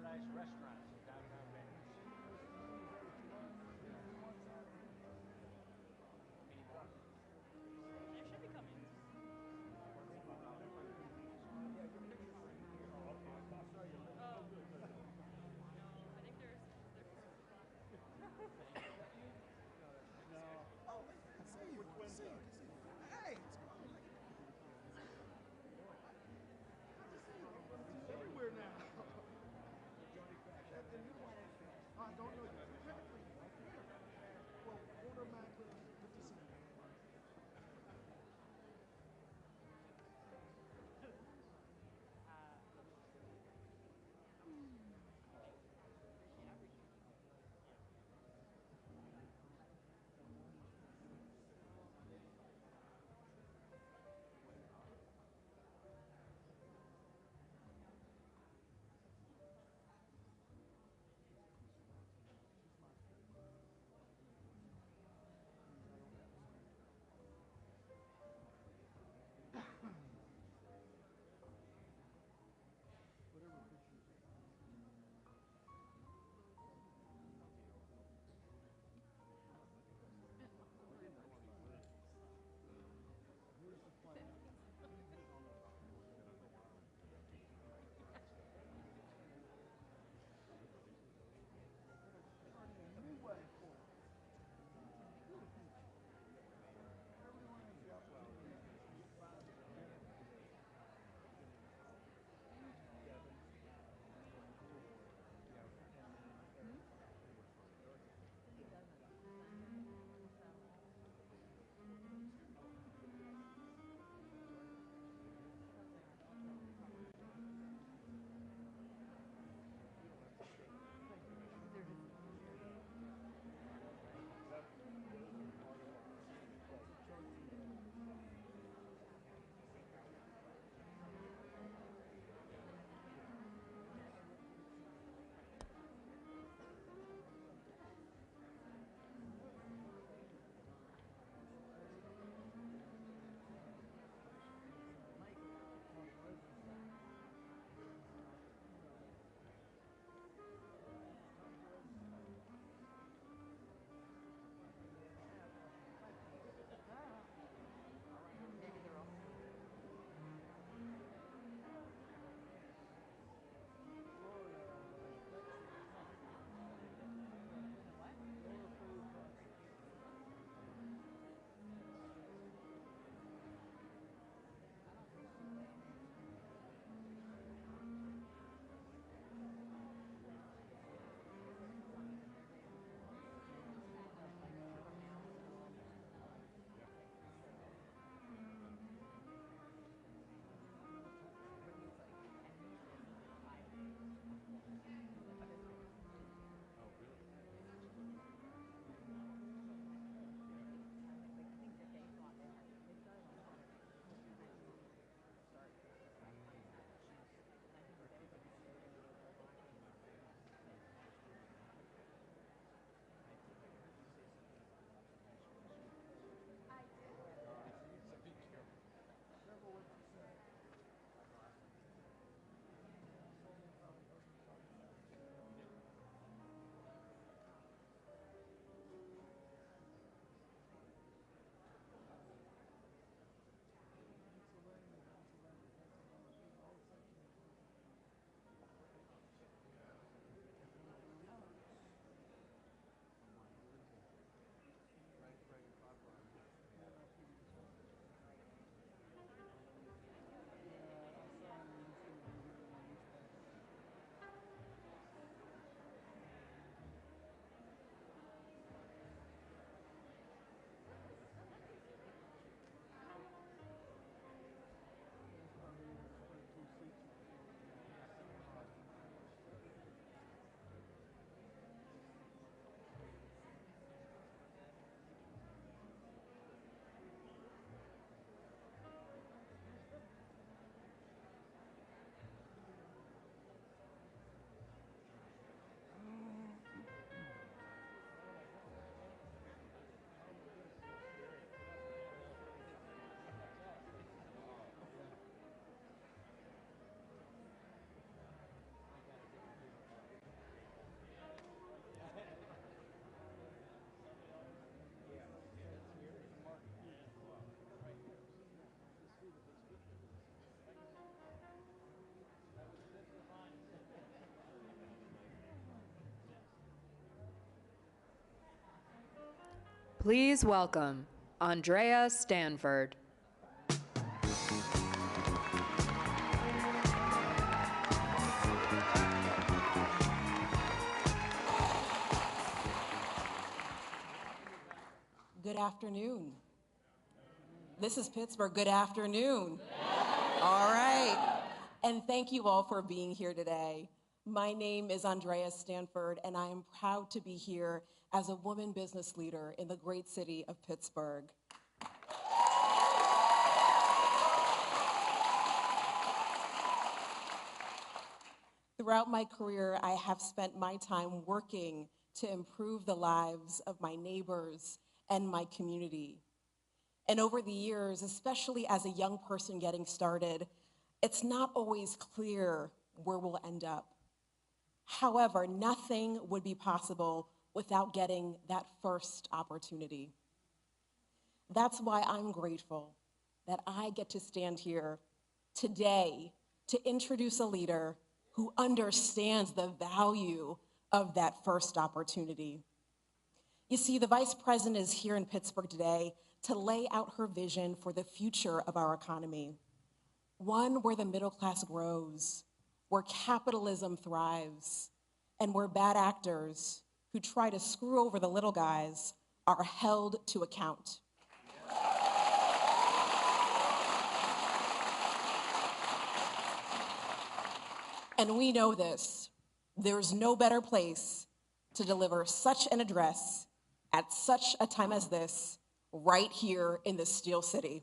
nice restaurants in downtown Vegas. Any more? There should be coming. Oh, no, I think Oh, wait, I see you. I see you. I see you. Hey, what's going on? I just see you everywhere now. Please welcome Andrea Stanford. Good afternoon. This is Pittsburgh. Good afternoon. All right. And thank you all for being here today. My name is Andrea Stanford, and I am proud to be here as a woman business leader in the great city of Pittsburgh. Throughout my career, I have spent my time working to improve the lives of my neighbors and my community. And over the years, especially as a young person getting started, it's not always clear where we'll end up. However, nothing would be possible without getting that first opportunity. That's why I'm grateful that I get to stand here today to introduce a leader who understands the value of that first opportunity. You see, the Vice President is here in Pittsburgh today to lay out her vision for the future of our economy. One where the middle class grows, where capitalism thrives, and where bad actors who try to screw over the little guys are held to account. And we know this. There's no better place to deliver such an address at such a time as this, right here in the Steel City.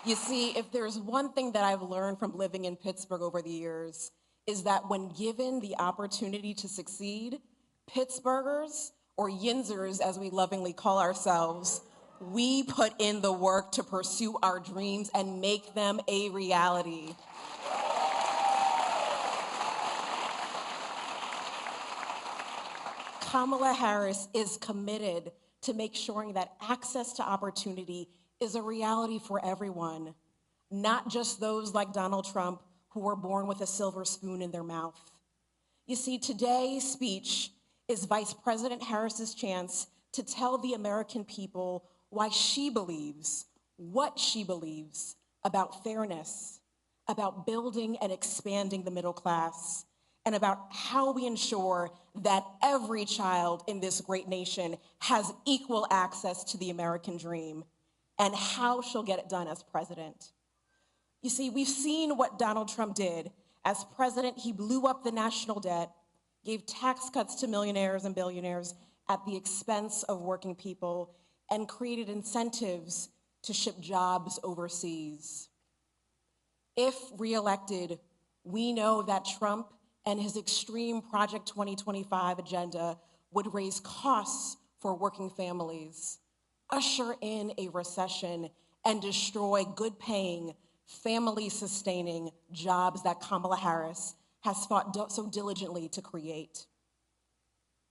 You see, if there's one thing that I've learned from living in Pittsburgh over the years, is that when given the opportunity to succeed, Pittsburghers, or Yinzers as we lovingly call ourselves, we put in the work to pursue our dreams and make them a reality. Kamala Harris is committed to make sure that access to opportunity is a reality for everyone, not just those like Donald Trump who were born with a silver spoon in their mouth. You see, today's speech is Vice President Harris's chance to tell the American people why she believes, what she believes about fairness, about building and expanding the middle class, and about how we ensure that every child in this great nation has equal access to the American dream, and how she'll get it done as president. You see, we've seen what Donald Trump did. As president, he blew up the national debt, gave tax cuts to millionaires and billionaires at the expense of working people, and created incentives to ship jobs overseas. If reelected, we know that Trump and his extreme Project 2025 agenda would raise costs for working families, usher in a recession, and destroy good-paying, family-sustaining jobs that Kamala Harris has fought so diligently to create.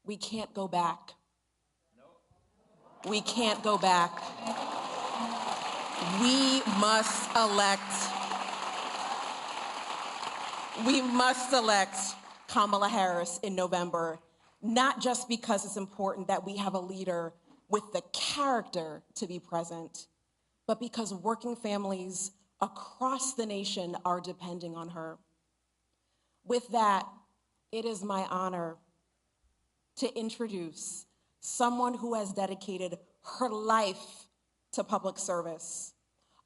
We can't go back. We can't go back. We must elect Kamala Harris in November, not just because it's important that we have a leader with the character to be present, but because working families across the nation are depending on her. With that, it is my honor to introduce someone who has dedicated her life to public service,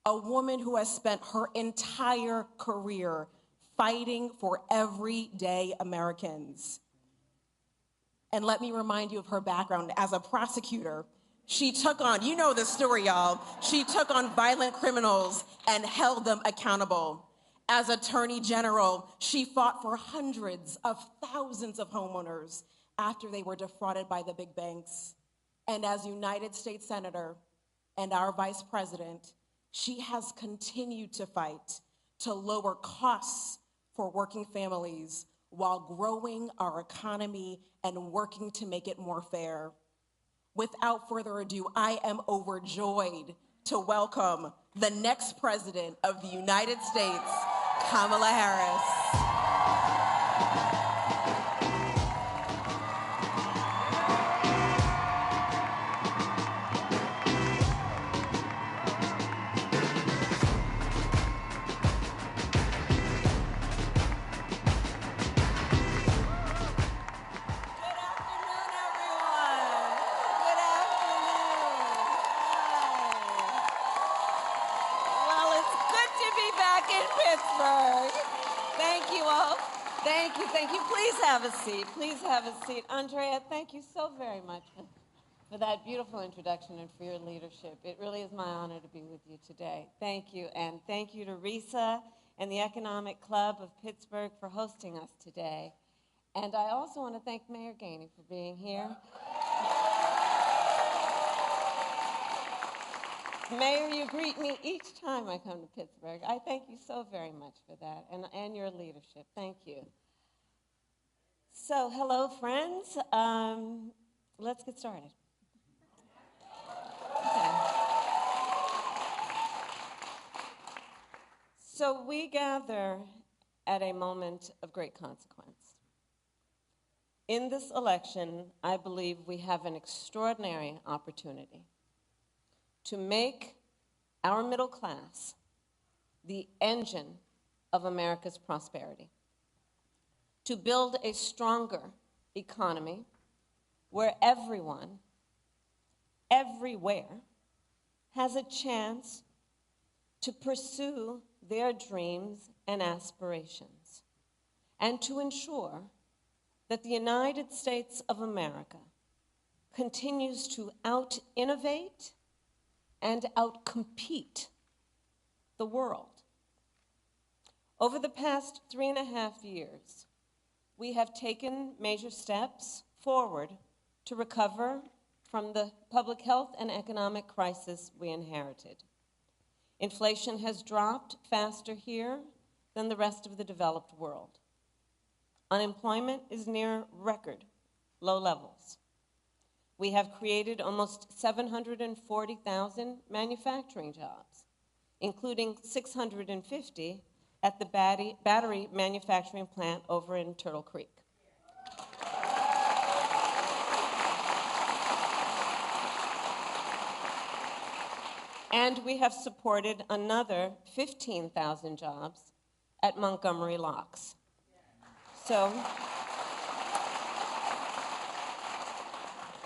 a woman who has spent her entire career fighting for everyday Americans. And let me remind you of her background. As a prosecutor, she took on, you know the story, y'all, she took on violent criminals and held them accountable. As Attorney General, she fought for hundreds of thousands of homeowners after they were defrauded by the big banks. And as United States Senator and our Vice President, she has continued to fight to lower costs for working families while growing our economy and working to make it more fair. Without further ado, I am overjoyed to welcome the next President of the United States, Kamala Harris. Pittsburgh. Thank you all. Thank you, thank you. Please have a seat. Please have a seat. Andrea, thank you so very much for that beautiful introduction and for your leadership. It really is my honor to be with you today. Thank you. And thank you to Risa and the Economic Club of Pittsburgh for hosting us today. And I also want to thank Mayor Gainey for being here. Mayor, you greet me each time I come to Pittsburgh. I thank you so very much for that and your leadership. Thank you. So, hello, friends. Let's get started. Okay. So we gather at a moment of great consequence. In this election, I believe we have an extraordinary opportunity to make our middle class the engine of America's prosperity, to build a stronger economy where everyone, everywhere, has a chance to pursue their dreams and aspirations, and to ensure that the United States of America continues to out-innovate and out-compete the world. Over the past 3.5 years, we have taken major steps forward to recover from the public health and economic crisis we inherited. Inflation has dropped faster here than the rest of the developed world. Unemployment is near record low levels. We have created almost 740,000 manufacturing jobs, including 650 at the battery manufacturing plant over in Turtle Creek. And we have supported another 15,000 jobs at Montgomery Locks. So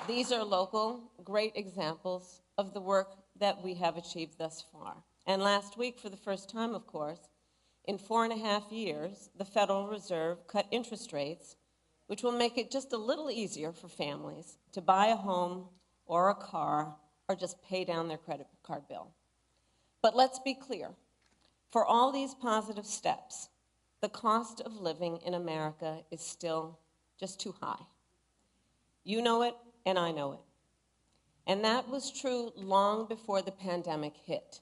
these are local, great examples of the work that we have achieved thus far. And last week, for the first time, of course, in 4.5 years, the Federal Reserve cut interest rates, which will make it just a little easier for families to buy a home or a car or just pay down their credit card bill. But let's be clear, for all these positive steps, the cost of living in America is still just too high. You know it, and I know it. And that was true long before the pandemic hit.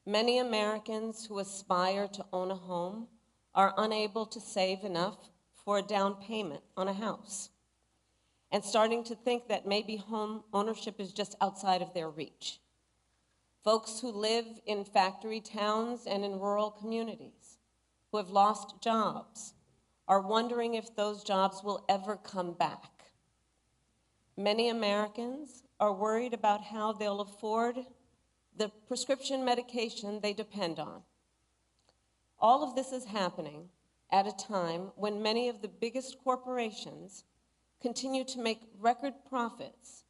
Many Americans who aspire to own a home are unable to save enough for a down payment on a house, and starting to think that maybe home ownership is just outside of their reach. Folks who live in factory towns and in rural communities, who have lost jobs, are wondering if those jobs will ever come back. Many Americans are worried about how they'll afford the prescription medication they depend on. All of this is happening at a time when many of the biggest corporations continue to make record profits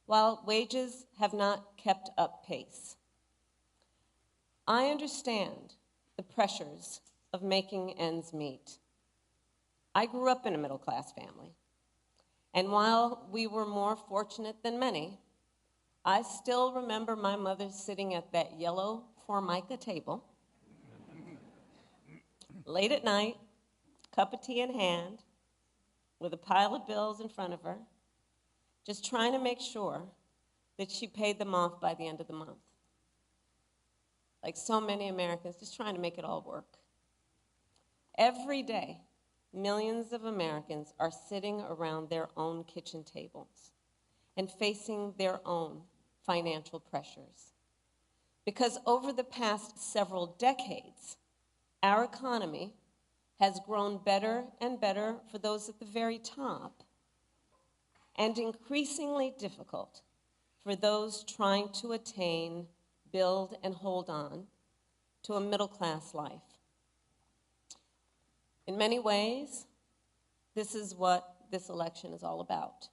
while wages have not kept up pace. I understand the pressures of making ends meet. I grew up in a middle-class family, and while we were more fortunate than many, I still remember my mother sitting at that yellow Formica table, late at night, cup of tea in hand, with a pile of bills in front of her, just trying to make sure that she paid them off by the end of the month. Like so many Americans, just trying to make it all work. Every day, millions of Americans are sitting around their own kitchen tables and facing their own financial pressures. Because over the past several decades, our economy has grown better and better for those at the very top, and increasingly difficult for those trying to attain, build, and hold on to a middle-class life. In many ways, this is what this election is all about.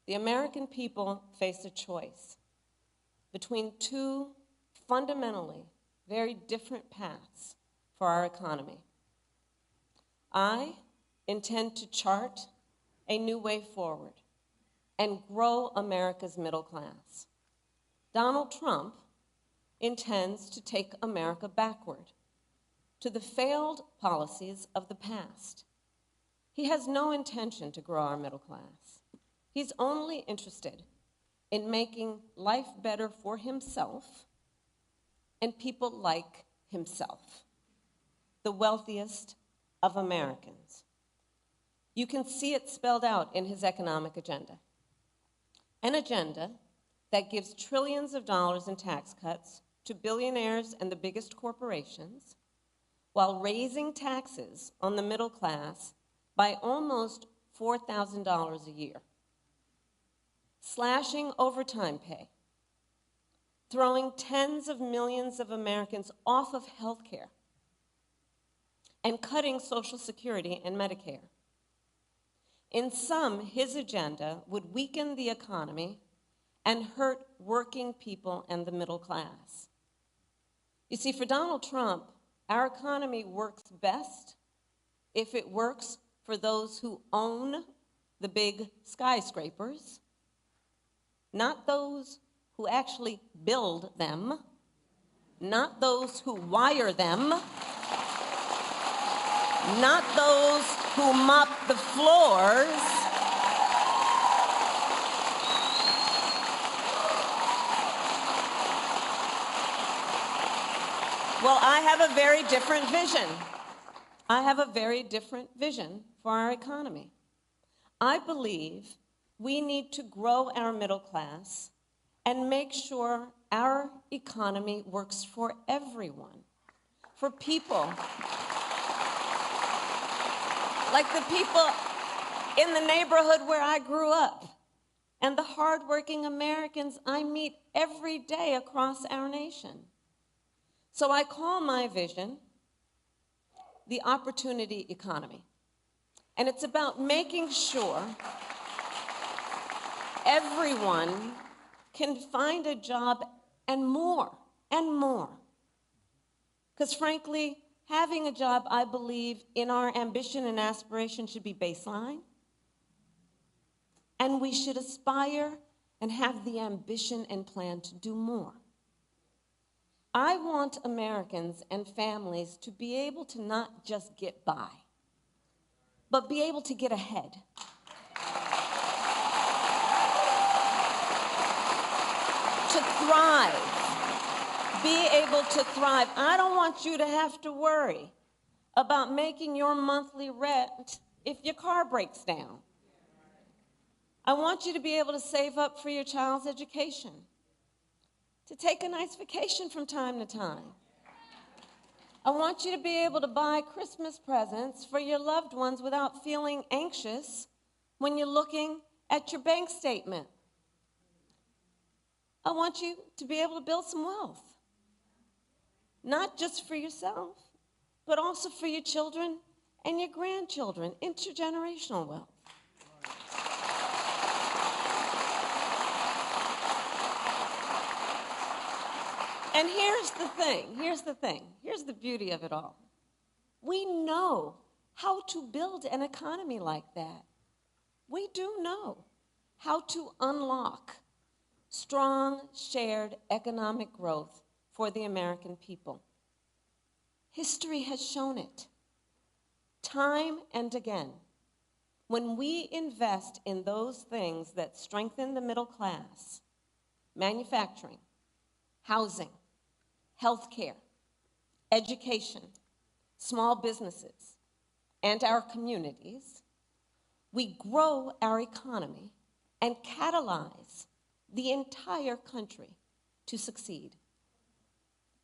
The American people face a choice between two fundamentally very different paths for our economy. I intend to chart a new way forward and grow America's middle class. Donald Trump intends to take America backward to the failed policies of the past. He has no intention to grow our middle class. He's only interested in making life better for himself and people like himself, the wealthiest of Americans. You can see it spelled out in his economic agenda. An agenda that gives trillions of dollars in tax cuts to billionaires and the biggest corporations, while raising taxes on the middle class by almost $4,000 a year, slashing overtime pay, throwing tens of millions of Americans off of health care, and cutting Social Security and Medicare. In sum, his agenda would weaken the economy and hurt working people and the middle class. You see, for Donald Trump, our economy works best if it works for those who own the big skyscrapers, not those who actually build them, not those who wire them, not those who mop the floors, well, I have a very different vision. I have a very different vision for our economy. I believe we need to grow our middle class and make sure our economy works for everyone, for people like the people in the neighborhood where I grew up and the hardworking Americans I meet every day across our nation. So I call my vision the opportunity economy. And it's about making sure everyone can find a job and more, and more. Because frankly, having a job, I believe, in our ambition and aspiration should be baseline. And we should aspire and have the ambition and plan to do more. I want Americans and families to be able to not just get by, but be able to get ahead. To thrive. Be able to thrive. I don't want you to have to worry about making your monthly rent if your car breaks down. I want you to be able to save up for your child's education, to take a nice vacation from time to time. I want you to be able to buy Christmas presents for your loved ones without feeling anxious when you're looking at your bank statement. I want you to be able to build some wealth, not just for yourself, but also for your children and your grandchildren, intergenerational wealth. And here's the beauty of it all. We know how to build an economy like that. We do know how to unlock strong, shared economic growth for the American people. History has shown it, time and again. When we invest in those things that strengthen the middle class, manufacturing, housing, healthcare, education, small businesses, and our communities, we grow our economy and catalyze the entire country to succeed.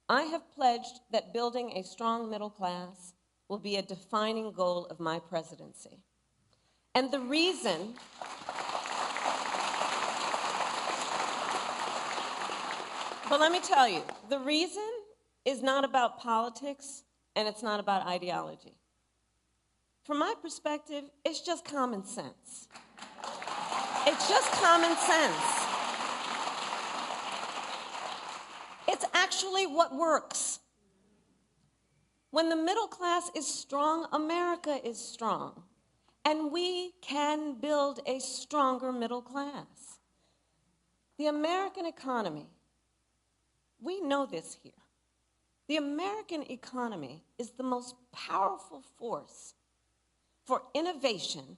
I have pledged that building a strong middle class will be a defining goal of my presidency. And the reason But let me tell you, the reason is not about politics and it's not about ideology. From my perspective, it's just common sense. It's just common sense. It's actually what works. When the middle class is strong, America is strong. And we can build a stronger middle class. The American economy, we know this here. The American economy is the most powerful force for innovation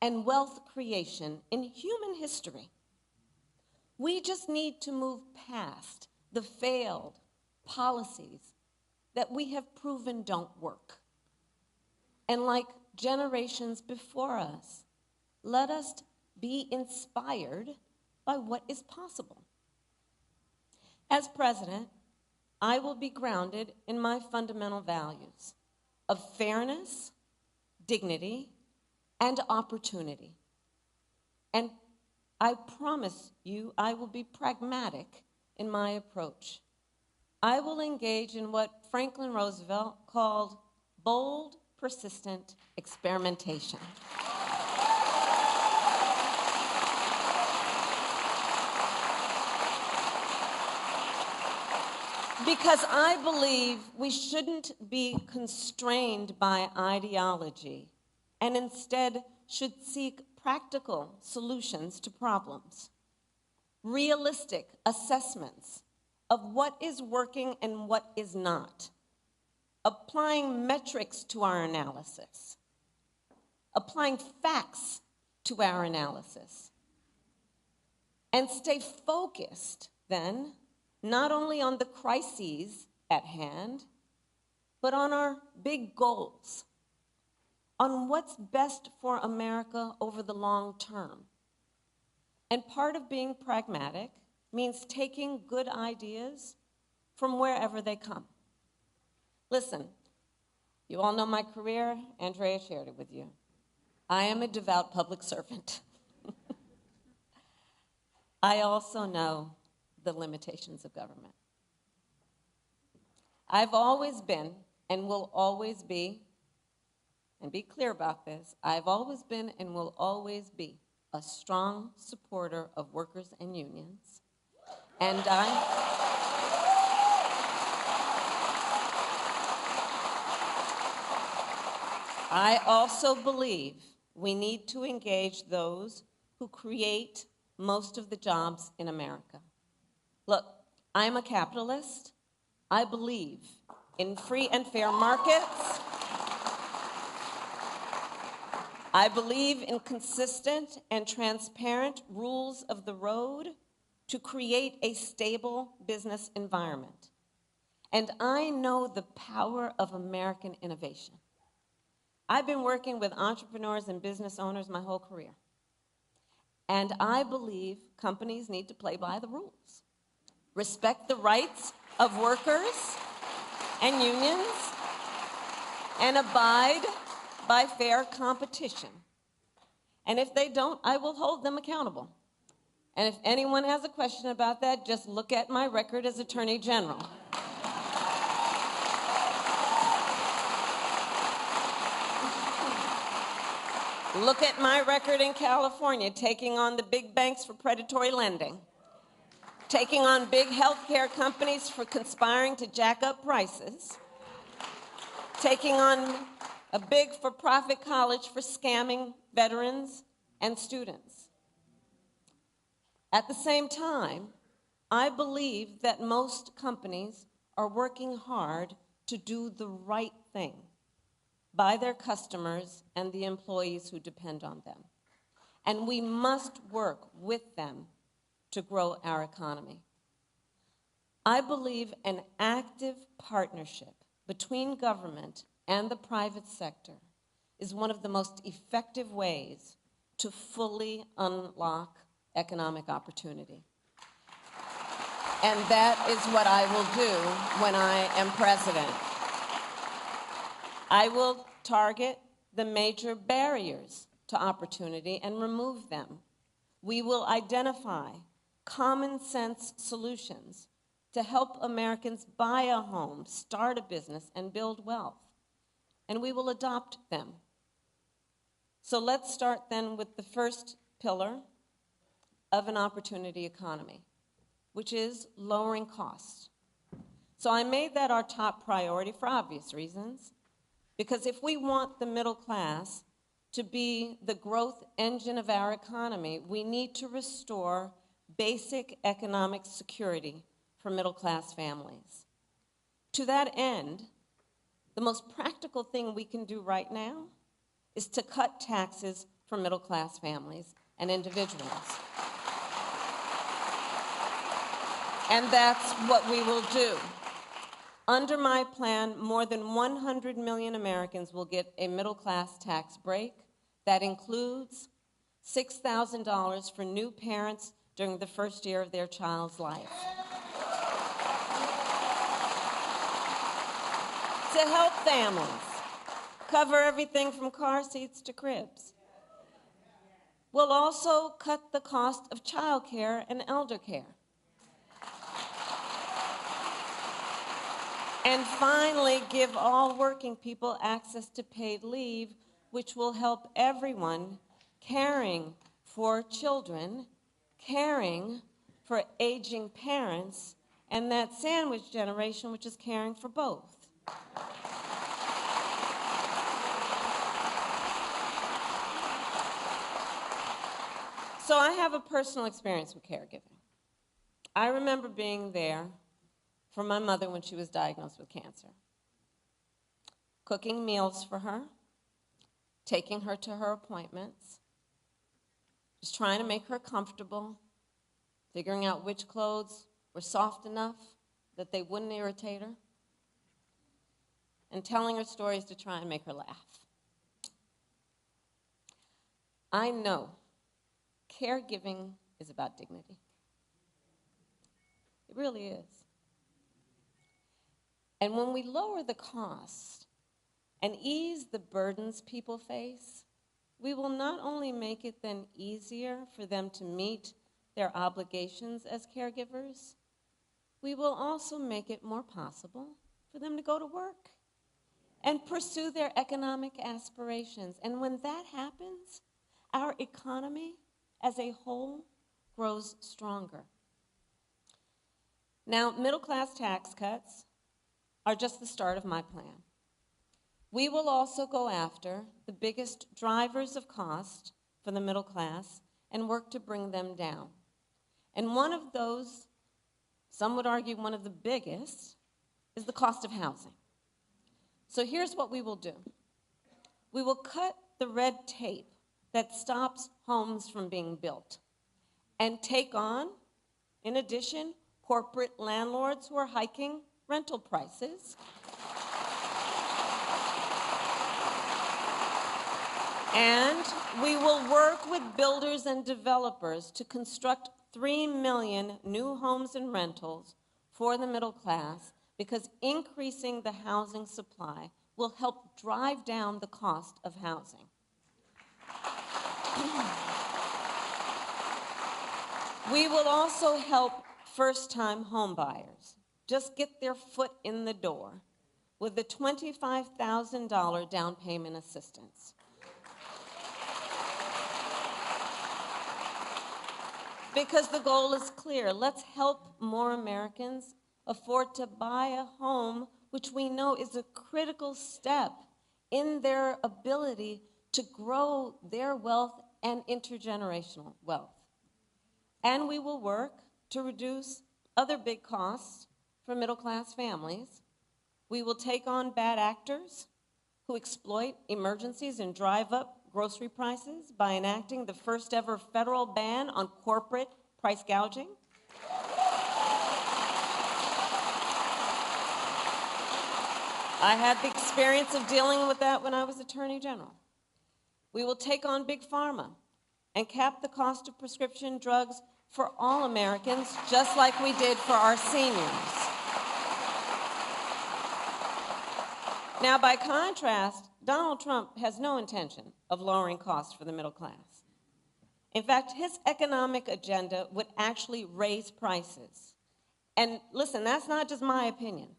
and wealth creation in human history. We just need to move past the failed policies that we have proven don't work. And like generations before us, let us be inspired by what is possible. As president, I will be grounded in my fundamental values of fairness, dignity, and opportunity. And I promise you, I will be pragmatic in my approach. I will engage in what Franklin Roosevelt called bold, persistent experimentation. Because I believe we shouldn't be constrained by ideology and instead should seek practical solutions to problems, realistic assessments of what is working and what is not, applying metrics to our analysis, applying facts to our analysis, and stay focused then not only on the crises at hand, but on our big goals, on what's best for America over the long term. And part of being pragmatic means taking good ideas from wherever they come. Listen, you all know my career. Andrea shared it with you. I am a devout public servant. I also know the limitations of government. I've always been and will always be, and be clear about this, I've always been and will always be a strong supporter of workers and unions. And I also believe we need to engage those who create most of the jobs in America. Look, I'm a capitalist. I believe in free and fair markets. I believe in consistent and transparent rules of the road to create a stable business environment. And I know the power of American innovation. I've been working with entrepreneurs and business owners my whole career. And I believe companies need to play by the rules. Respect the rights of workers and unions, and abide by fair competition. And if they don't, I will hold them accountable. And if anyone has a question about that, just look at my record as Attorney General. Look at my record in California, taking on the big banks for predatory lending, taking on big healthcare companies for conspiring to jack up prices, taking on a big for-profit college for scamming veterans and students. At the same time, I believe that most companies are working hard to do the right thing by their customers and the employees who depend on them. And we must work with them to grow our economy. I believe an active partnership between government and the private sector is one of the most effective ways to fully unlock economic opportunity. And that is what I will do when I am president. I will target the major barriers to opportunity and remove them. We will identify common sense solutions to help Americans buy a home, start a business, and build wealth. And we will adopt them. So let's start then with the first pillar of an opportunity economy, which is lowering costs. So I made that our top priority for obvious reasons, because if we want the middle class to be the growth engine of our economy, we need to restore basic economic security for middle-class families. To that end, the most practical thing we can do right now is to cut taxes for middle-class families and individuals. And that's what we will do. Under my plan, more than 100 million Americans will get a middle-class tax break. That includes $6,000 for new parents during the first year of their child's life. To help families cover everything from car seats to cribs. We'll also cut the cost of child care and elder care. And finally, give all working people access to paid leave, which will help everyone caring for children, caring for aging parents, and that sandwich generation, which is caring for both. So I have a personal experience with caregiving. I remember being there for my mother when she was diagnosed with cancer, cooking meals for her, taking her to her appointments, just trying to make her comfortable, figuring out which clothes were soft enough that they wouldn't irritate her, and telling her stories to try and make her laugh. I know caregiving is about dignity. It really is. And when we lower the cost and ease the burdens people face, we will not only make it then easier for them to meet their obligations as caregivers, we will also make it more possible for them to go to work and pursue their economic aspirations. And when that happens, our economy as a whole grows stronger. Now, middle-class tax cuts are just the start of my plan. We will also go after the biggest drivers of cost for the middle class and work to bring them down. And one of those, some would argue one of the biggest, is the cost of housing. So here's what we will do. We will cut the red tape that stops homes from being built and take on, in addition, corporate landlords who are hiking rental prices. And we will work with builders and developers to construct 3 million new homes and rentals for the middle class, because increasing the housing supply will help drive down the cost of housing. We will also help first-time home buyers just get their foot in the door with the $25,000 down payment assistance. Because the goal is clear. Let's help more Americans afford to buy a home, which we know is a critical step in their ability to grow their wealth and intergenerational wealth. And we will work to reduce other big costs for middle-class families. We will take on bad actors who exploit emergencies and drive up grocery prices by enacting the first ever federal ban on corporate price gouging. I had the experience of dealing with that when I was Attorney General. We will take on Big Pharma and cap the cost of prescription drugs for all Americans, just like we did for our seniors. Now, by contrast, Donald Trump has no intention of lowering costs for the middle class. In fact, his economic agenda would actually raise prices. And listen, that's not just my opinion.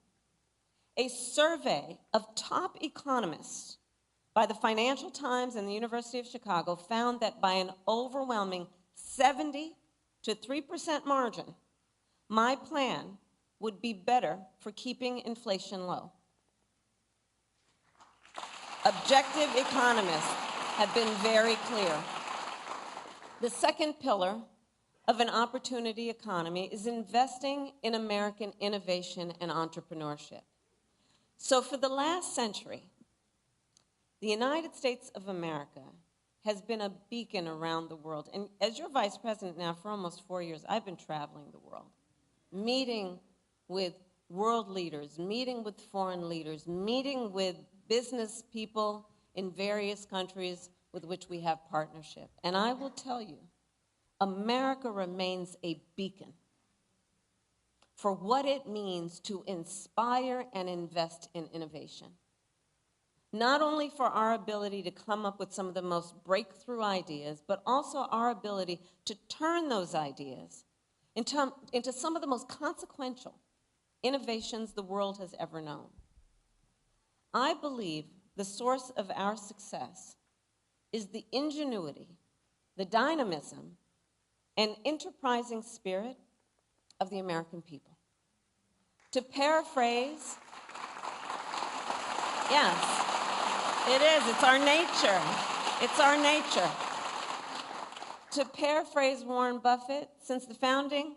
A survey of top economists by the Financial Times and the University of Chicago found that by an overwhelming 70 to 3% margin, my plan would be better for keeping inflation low. Objective economists have been very clear. The second pillar of an opportunity economy is investing in American innovation and entrepreneurship. So for the last century, the United States of America has been a beacon around the world. And as your vice president now for almost 4 years, I've been traveling the world, meeting with world leaders, meeting with foreign leaders, meeting with business people in various countries with which we have partnership. And I will tell you, America remains a beacon for what it means to inspire and invest in innovation. Not only for our ability to come up with some of the most breakthrough ideas, but also our ability to turn those ideas into some of the most consequential innovations the world has ever known. I believe the source of our success is the ingenuity, the dynamism, and enterprising spirit of the American people. To paraphrase, yes, it is, it's our nature. It's our nature. To paraphrase Warren Buffett, since the founding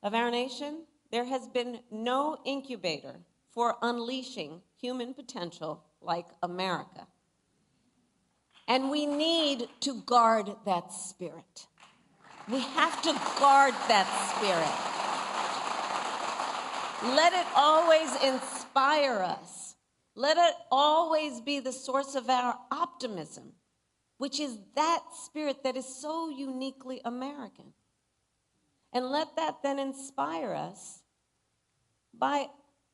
of our nation, there has been no incubator for unleashing human potential like America. And we need to guard that spirit. We have to guard that spirit. Let it always inspire us. Let it always be the source of our optimism, which is that spirit that is so uniquely American. And let that then inspire us by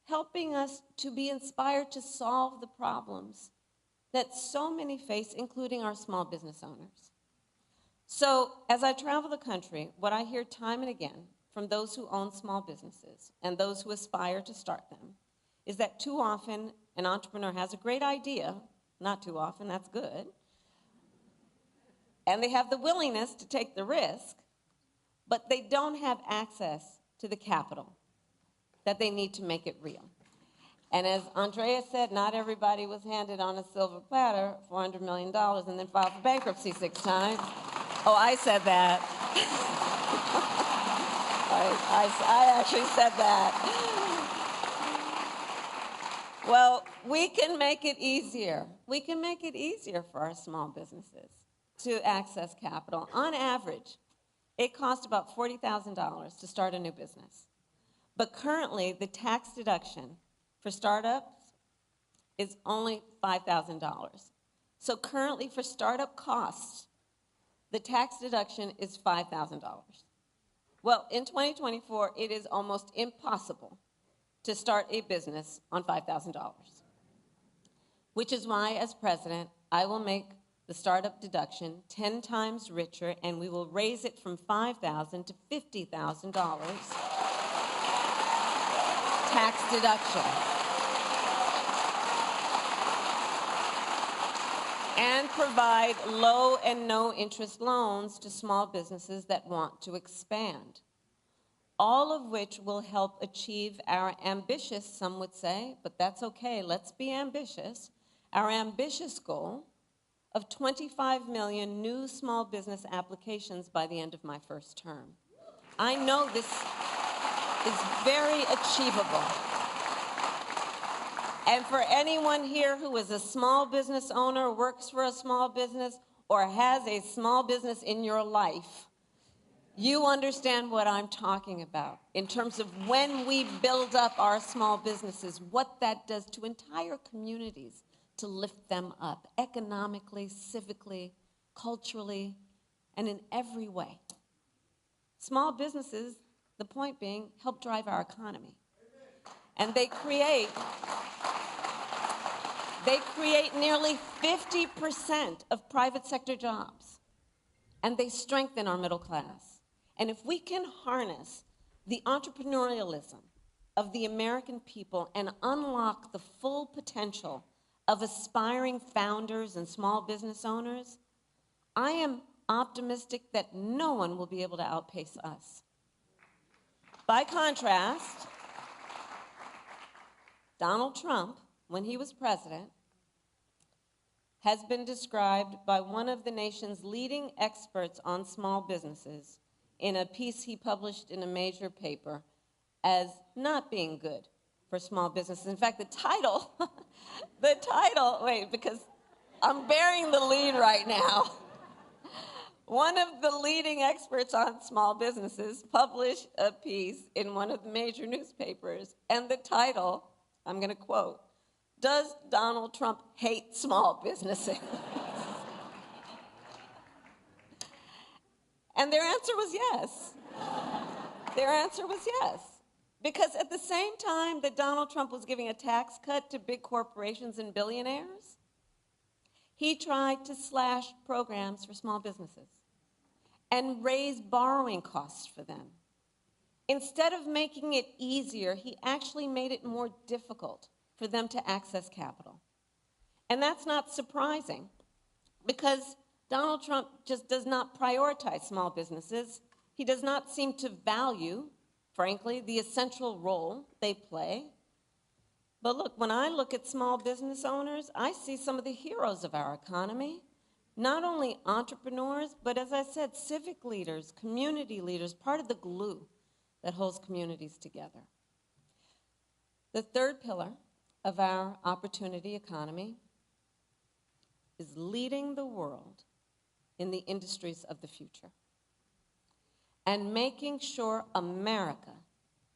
helping us to be inspired to solve the problems that so many face, including our small business owners. So as I travel the country, what I hear time and again from those who own small businesses and those who aspire to start them is that too often an entrepreneur has a great idea, not too often, that's good, and they have the willingness to take the risk, but they don't have access to the capital that they need to make it real. And as Andrea said, not everybody was handed on a silver platter $400 million and then filed for bankruptcy 6 times. Oh, I said that. I actually said that. Well, we can make it easier. We can make it easier for our small businesses to access capital. On average, it costs about $40,000 to start a new business. But currently, the tax deduction for startups is only $5,000. So currently, for startup costs, the tax deduction is $5,000. Well, in 2024, it is almost impossible to start a business on $5,000, which is why, as president, I will make the startup deduction 10 times richer, and we will raise it from $5,000 to $50,000 tax deduction. And provide low and no interest loans to small businesses that want to expand. All of which will help achieve our ambitious, some would say, but that's okay, let's be ambitious, our ambitious goal of 25 million new small business applications by the end of my first term. I know this is very achievable. And for anyone here who is a small business owner, works for a small business, or has a small business in your life, you understand what I'm talking about in terms of when we build up our small businesses, what that does to entire communities to lift them up economically, civically, culturally, and in every way. Small businesses, the point being, help drive our economy. And they create nearly 50% of private sector jobs. And they strengthen our middle class. And if we can harness the entrepreneurialism of the American people and unlock the full potential of aspiring founders and small business owners, I am optimistic that no one will be able to outpace us. By contrast, Donald Trump, when he was president, has been described by one of the nation's leading experts on small businesses in a piece he published in a major paper as not being good for small businesses. In fact, the title, wait, because I'm bearing the lead right now. One of the leading experts on small businesses published a piece in one of the major newspapers, and the title, I'm going to quote, "Does Donald Trump hate small businesses?" And their answer was yes. Their answer was yes. Because at the same time that Donald Trump was giving a tax cut to big corporations and billionaires, he tried to slash programs for small businesses and raise borrowing costs for them. Instead of making it easier, he actually made it more difficult for them to access capital. And that's not surprising, because Donald Trump just does not prioritize small businesses. He does not seem to value, frankly, the essential role they play. But look, when I look at small business owners, I see some of the heroes of our economy. Not only entrepreneurs, but as I said, civic leaders, community leaders, part of the glue that holds communities together. The third pillar of our opportunity economy is leading the world in the industries of the future and making sure America,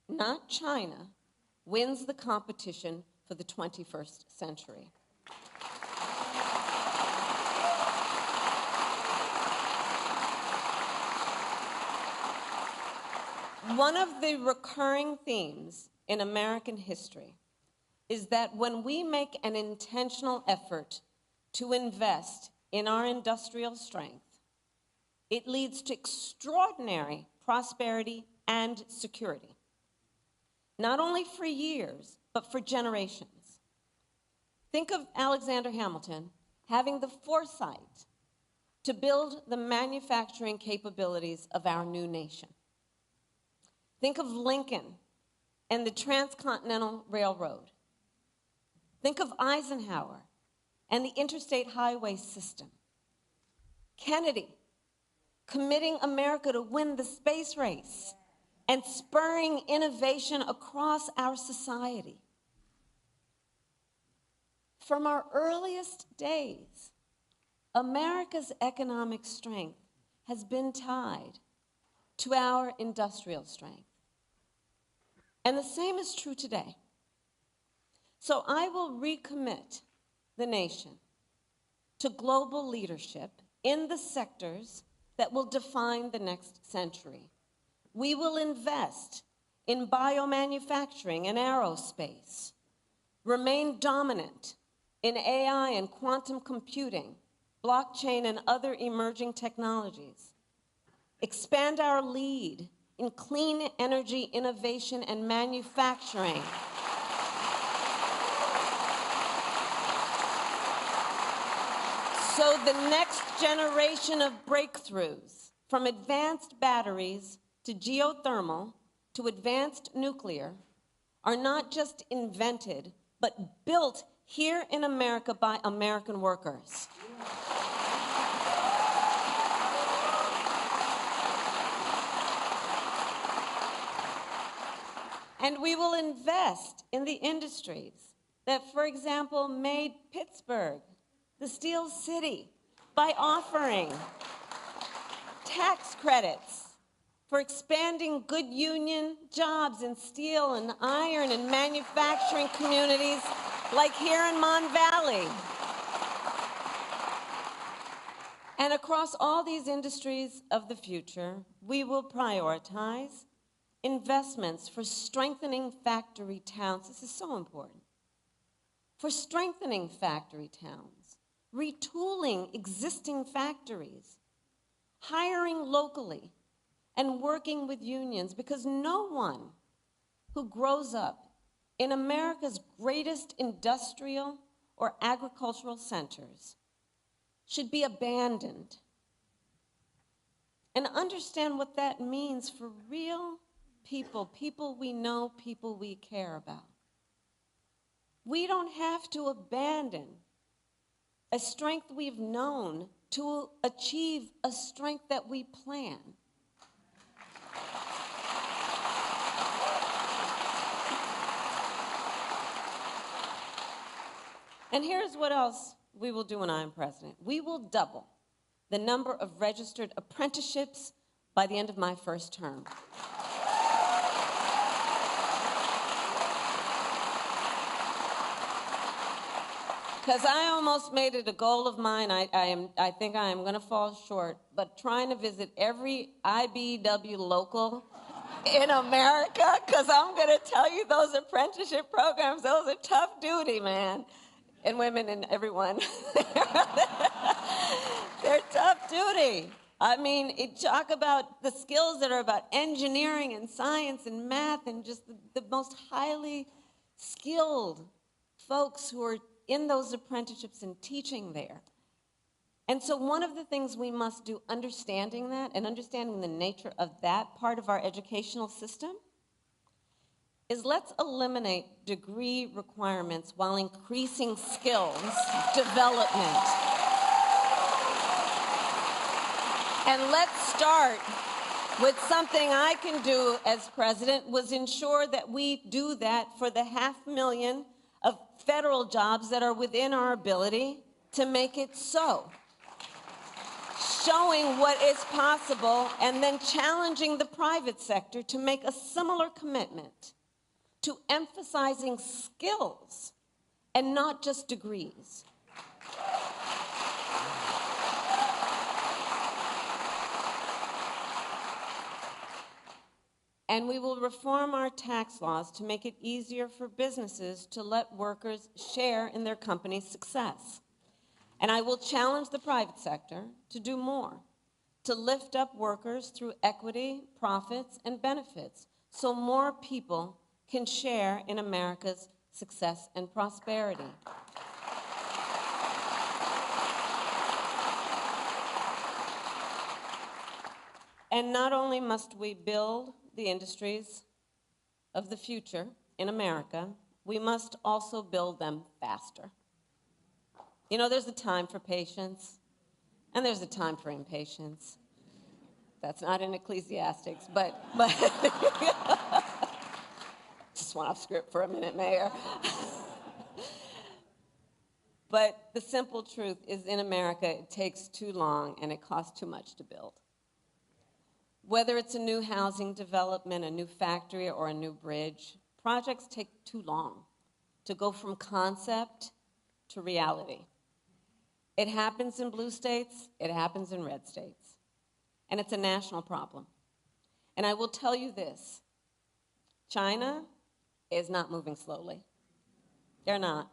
not China, wins the competition for the 21st century. One of the recurring themes in American history is that when we make an intentional effort to invest in our industrial strength, it leads to extraordinary prosperity and security, not only for years, but for generations. Think of Alexander Hamilton having the foresight to build the manufacturing capabilities of our new nation. Think of Lincoln and the Transcontinental Railroad. Think of Eisenhower and the interstate highway system. Kennedy committing America to win the space race and spurring innovation across our society. From our earliest days, America's economic strength has been tied to our industrial strength. And the same is true today. So I will recommit the nation to global leadership in the sectors that will define the next century. We will invest in biomanufacturing and aerospace, remain dominant in AI and quantum computing, blockchain and other emerging technologies, expand our lead in clean energy innovation and manufacturing, so the next generation of breakthroughs, from advanced batteries to geothermal to advanced nuclear, are not just invented, but built here in America by American workers. And we will invest in the industries that, for example, made Pittsburgh the Steel City by offering tax credits for expanding good union jobs in steel and iron and manufacturing communities like here in Mon Valley. And across all these industries of the future, we will prioritize investments for strengthening factory towns. This is so important. For strengthening factory towns, retooling existing factories, hiring locally, and working with unions, because no one who grows up in America's greatest industrial or agricultural centers should be abandoned. And understand what that means for real people, people we know, people we care about. We don't have to abandon a strength we've known to achieve a strength that we plan. And here's what else we will do when I'm president. We will double the number of registered apprenticeships by the end of my first term. Because I almost made it a goal of mine. I think I am going to fall short, but trying to visit every IBEW local in America, because I'm going to tell you, those apprenticeship programs, those are tough duty, man. And women and everyone. They're tough duty. I mean, talk about the skills that are about engineering and science and math and just the most highly skilled folks who are in those apprenticeships and teaching there. And so one of the things we must do, understanding that and understanding the nature of that part of our educational system, is let's eliminate degree requirements while increasing skills development. And let's start with something I can do as president, was ensure that we do that for the 500,000 of federal jobs that are within our ability to make it so. Showing what is possible and then challenging the private sector to make a similar commitment to emphasizing skills and not just degrees. And we will reform our tax laws to make it easier for businesses to let workers share in their company's success. And I will challenge the private sector to do more, to lift up workers through equity, profits, and benefits, so more people can share in America's success and prosperity. And not only must we build the industries of the future in America, we must also build them faster. You know, there's a time for patience, and there's a time for impatience. That's not in Ecclesiastics, but just went off script for a minute, Mayor. But the simple truth is, in America, it takes too long and it costs too much to build. Whether it's a new housing development, a new factory, or a new bridge, projects take too long to go from concept to reality. It happens in blue states, it happens in red states, and it's a national problem. And I will tell you this, China is not moving slowly. They're not.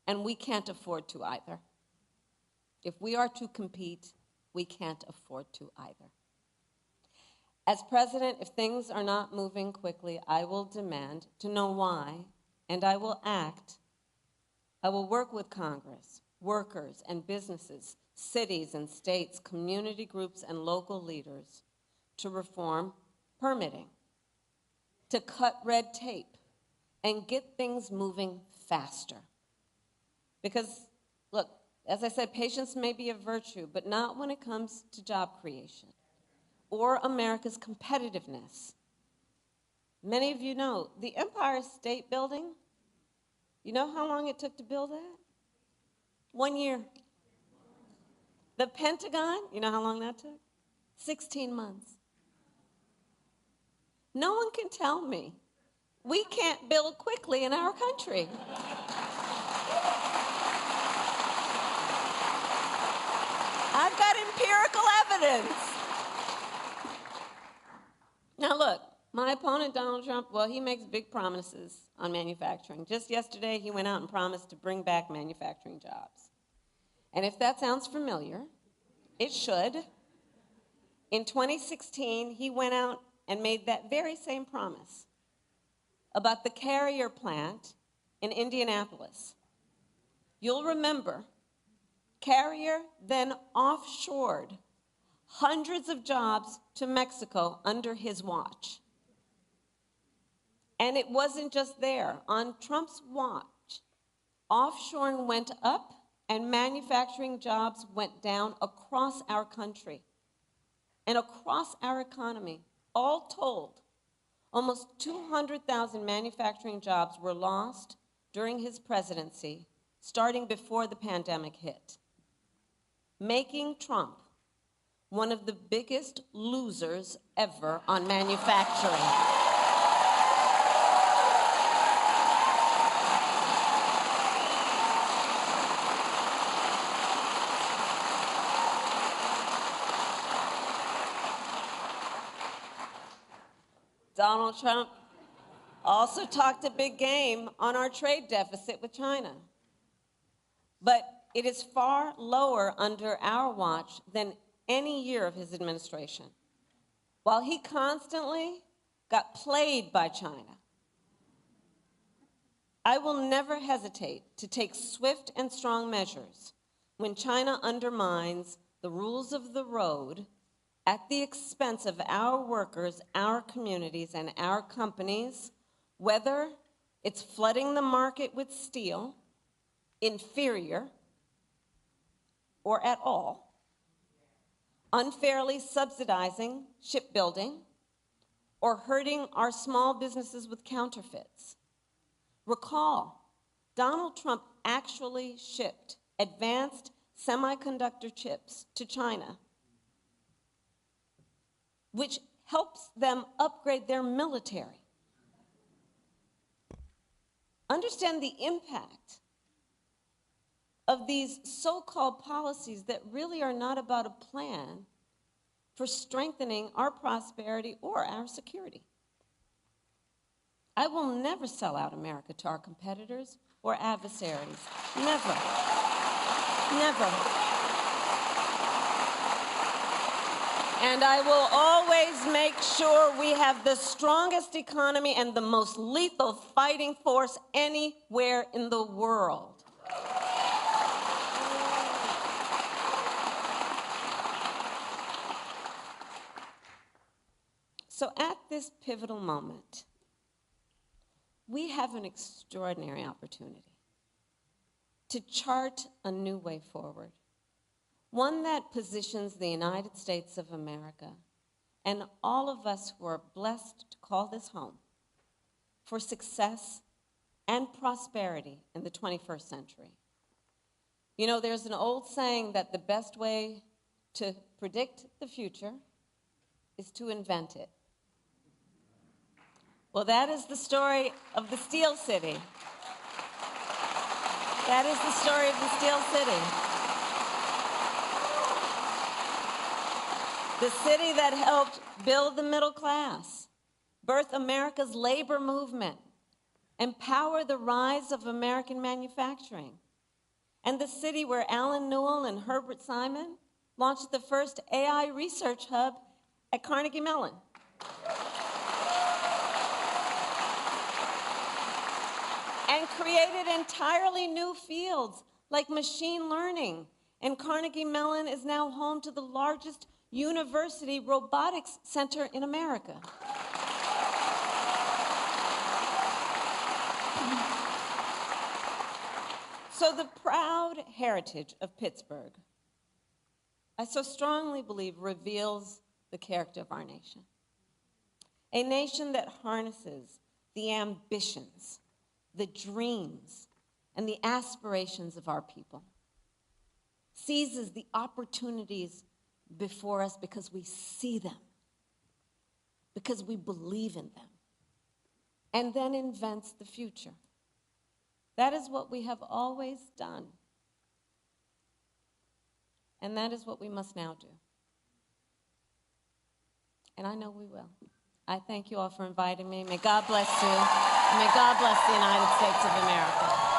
And we can't afford to either. If we are to compete, we can't afford to either. As president, if things are not moving quickly, I will demand to know why, and I will act. I will work with Congress, workers and businesses, cities and states, community groups and local leaders to reform permitting, to cut red tape, and get things moving faster. Because, look, as I said, patience may be a virtue, but not when it comes to job creation or America's competitiveness. Many of you know, the Empire State Building, you know how long it took to build that? 1 year. The Pentagon, you know how long that took? 16 months. No one can tell me we can't build quickly in our country. I've got empirical evidence. Now look, my opponent, Donald Trump, well, he makes big promises on manufacturing. Just yesterday, he went out and promised to bring back manufacturing jobs. And if that sounds familiar, it should. In 2016, he went out and made that very same promise about the Carrier plant in Indianapolis. You'll remember, Carrier then offshored hundreds of jobs to Mexico under his watch. And it wasn't just there. On Trump's watch, offshoring went up and manufacturing jobs went down across our country and across our economy. All told, almost 200,000 manufacturing jobs were lost during his presidency, starting before the pandemic hit, making Trump one of the biggest losers ever on manufacturing. Donald Trump also talked a big game on our trade deficit with China. But it is far lower under our watch than any year of his administration. While he constantly got played by China, I will never hesitate to take swift and strong measures when China undermines the rules of the road at the expense of our workers, our communities, and our companies, whether it's flooding the market with steel, inferior, or at all, unfairly subsidizing shipbuilding, or hurting our small businesses with counterfeits. Recall, Donald Trump actually shipped advanced semiconductor chips to China, which helps them upgrade their military. Understand the impact of these so-called policies that really are not about a plan for strengthening our prosperity or our security. I will never sell out America to our competitors or adversaries. Never. Never. And I will always make sure we have the strongest economy and the most lethal fighting force anywhere in the world. So at this pivotal moment, we have an extraordinary opportunity to chart a new way forward. One that positions the United States of America and all of us who are blessed to call this home for success and prosperity in the 21st century. You know, there's an old saying that the best way to predict the future is to invent it. Well, that is the story of the Steel City. That is the story of the Steel City. The city that helped build the middle class, birth America's labor movement, empower the rise of American manufacturing, and the city where Alan Newell and Herbert Simon launched the first AI research hub at Carnegie Mellon. And created entirely new fields like machine learning. And Carnegie Mellon is now home to the largest university robotics center in America. So the proud heritage of Pittsburgh, I so strongly believe, reveals the character of our nation. A nation that harnesses the ambitions, the dreams, and the aspirations of our people, seizes the opportunities before us because we see them, because we believe in them, and then invents the future. That is what we have always done. And that is what we must now do. And I know we will. I thank you all for inviting me. May God bless you. And may God bless the United States of America.